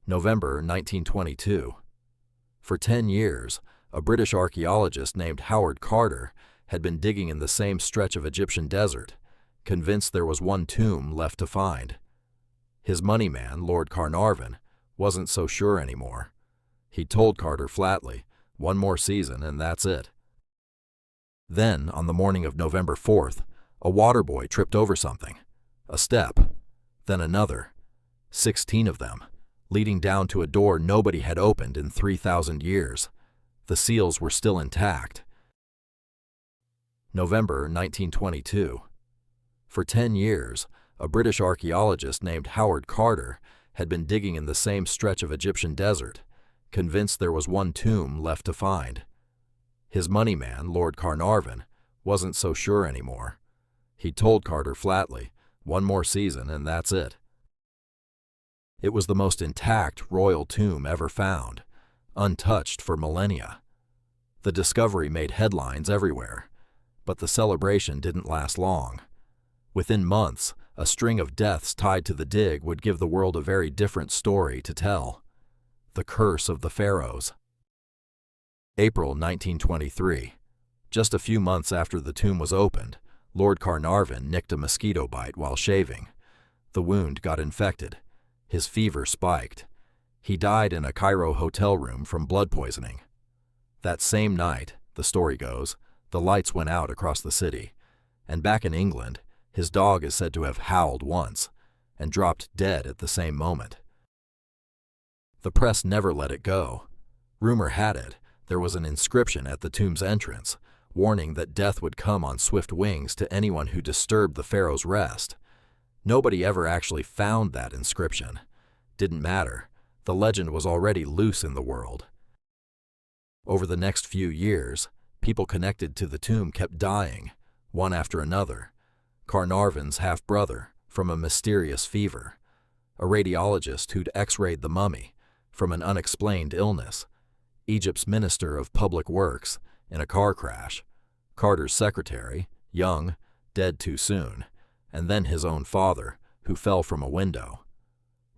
November 1922. For 10 years, a British archaeologist named Howard Carter had been digging in the same stretch of Egyptian desert, convinced there was one tomb left to find. His money man, Lord Carnarvon, wasn't so sure anymore. He told Carter flatly, "One more season and that's it." Then, on the morning of November 4th, a water boy tripped over something. A step, then another. 16 of them, leading down to a door nobody had opened in 3,000 years. The seals were still intact. November 1922. For 10 years, a British archaeologist named Howard Carter had been digging in the same stretch of Egyptian desert, convinced there was one tomb left to find. His money man, Lord Carnarvon, wasn't so sure anymore. He told Carter flatly, "One more season and that's it." It was the most intact royal tomb ever found, untouched for millennia. The discovery made headlines everywhere, but the celebration didn't last long. Within months, a string of deaths tied to the dig would give the world a very different story to tell. The Curse of the Pharaohs. April 1923. Just a few months after the tomb was opened, Lord Carnarvon nicked a mosquito bite while shaving. The wound got infected. His fever spiked. He died in a Cairo hotel room from blood poisoning. That same night, the story goes, the lights went out across the city, and back in England, his dog is said to have howled once and dropped dead at the same moment. The press never let it go. Rumor had it there was an inscription at the tomb's entrance, warning that death would come on swift wings to anyone who disturbed the pharaoh's rest. Nobody ever actually found that inscription. Didn't matter. The legend was already loose in the world. Over the next few years, people connected to the tomb kept dying, one after another. Carnarvon's half-brother, from a mysterious fever. A radiologist who'd x-rayed the mummy, from an unexplained illness. Egypt's Minister of Public Works, in a car crash. Carter's secretary, young, dead too soon. And then his own father, who fell from a window.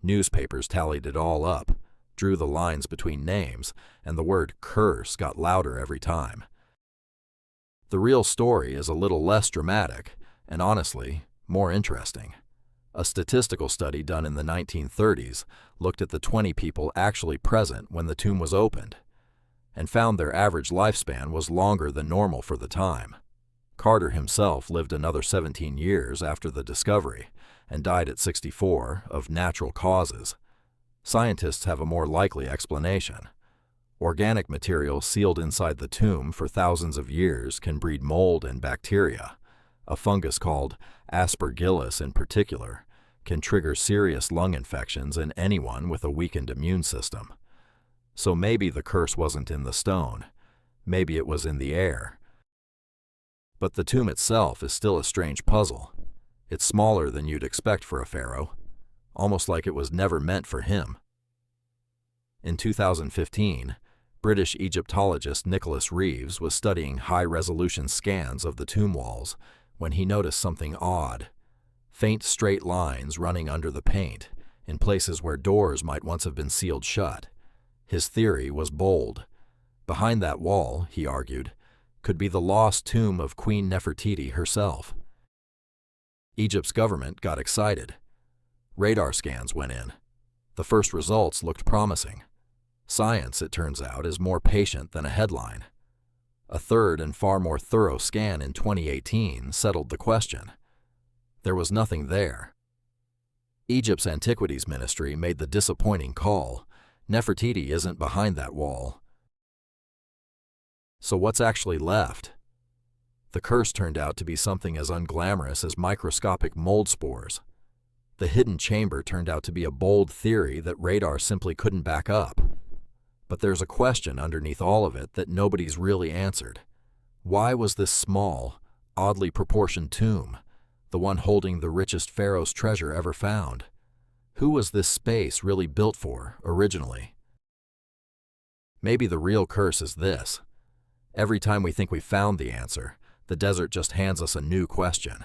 Newspapers tallied it all up, drew the lines between names, and the word curse got louder every time. The real story is a little less dramatic, and honestly, more interesting. A statistical study done in the 1930s looked at the 20 people actually present when the tomb was opened, and found their average lifespan was longer than normal for the time. Carter himself lived another 17 years after the discovery and died at 64 of natural causes. Scientists have a more likely explanation. Organic material sealed inside the tomb for thousands of years can breed mold and bacteria. A fungus called Aspergillus in particular can trigger serious lung infections in anyone with a weakened immune system. So maybe the curse wasn't in the stone. Maybe it was in the air. But the tomb itself is still a strange puzzle. It's smaller than you'd expect for a pharaoh, almost like it was never meant for him. In 2015, British Egyptologist Nicholas Reeves was studying high-resolution scans of the tomb walls when he noticed something odd. Faint straight lines running under the paint, in places where doors might once have been sealed shut. His theory was bold. Behind that wall, he argued, could be the lost tomb of Queen Nefertiti herself. Egypt's government got excited. Radar scans went in. The first results looked promising. Science, it turns out, is more patient than a headline. A third and far more thorough scan in 2018 settled the question. There was nothing there. Egypt's Antiquities Ministry made the disappointing call. Nefertiti isn't behind that wall. So what's actually left? The curse turned out to be something as unglamorous as microscopic mold spores. The hidden chamber turned out to be a bold theory that radar simply couldn't back up. But there's a question underneath all of it that nobody's really answered. Why was this small, oddly proportioned tomb, the one holding the richest pharaoh's treasure ever found? Who was this space really built for, originally? Maybe the real curse is this. Every time we think we found the answer, the desert just hands us a new question.